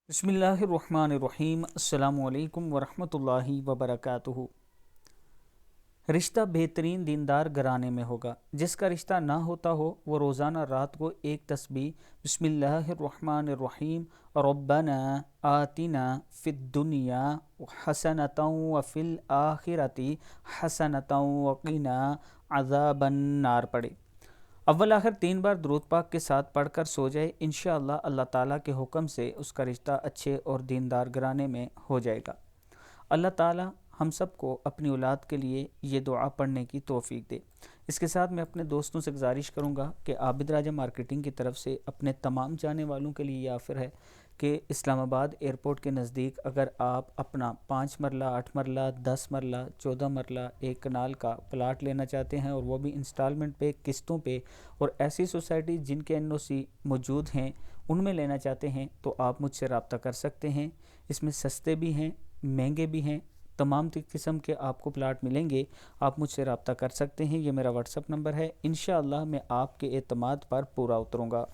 بسم اللہ الرحمن الرحیم۔ السلام علیکم ورحمۃ اللہ وبرکاتہ۔ رشتہ بہترین دیندار گھرانے میں ہوگا۔ جس کا رشتہ نہ ہوتا ہو وہ روزانہ رات کو ایک تسبیح بسم اللہ الرحمن الرحیم ربنا آتنا فی الدنیا حسنۃ وفی الآخرۃ حسنۃ وقنا عذاب النار پڑھے۔ اول آخر 3 بار درود پاک کے ساتھ پڑھ کر سو جائے، انشاءاللہ اللہ تعالیٰ کے حکم سے اس کا رشتہ اچھے اور دیندار گھرانے میں ہو جائے گا۔ اللہ تعالیٰ ہم سب کو اپنی اولاد کے لیے یہ دعا پڑھنے کی توفیق دے۔ اس کے ساتھ میں اپنے دوستوں سے گزارش کروں گا کہ عابد راجہ مارکیٹنگ کی طرف سے اپنے تمام چاہنے والوں کے لیے یہ آفر ہے کہ اسلام آباد ایئرپورٹ کے نزدیک اگر آپ اپنا 5 مرلہ 8 مرلہ 10 مرلہ 14 مرلہ 1 کنال کا پلاٹ لینا چاہتے ہیں، اور وہ بھی انسٹالمنٹ پہ، قسطوں پہ، اور ایسی سوسائٹی جن کے NOC موجود ہیں ان میں لینا چاہتے ہیں تو آپ مجھ سے رابطہ کر سکتے ہیں۔ اس میں سستے بھی ہیں، مہنگے بھی ہیں، تمام قسم کے آپ کو پلاٹ ملیں گے۔ آپ مجھ سے رابطہ کر سکتے ہیں، یہ میرا WhatsApp نمبر ہے۔ انشاءاللہ میں آپ کے اعتماد پر پورا اتروں گا۔